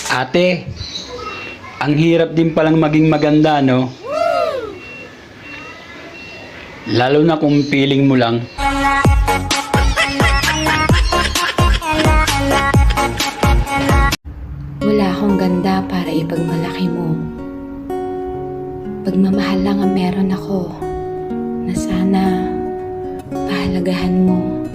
Ate, ang hirap din palang maging maganda, no? Lalo na kung feeling mo lang. Wala akong ganda para ipagmalaki mo. Pagmamahal lang ang meron ako na sana pahalagahan mo.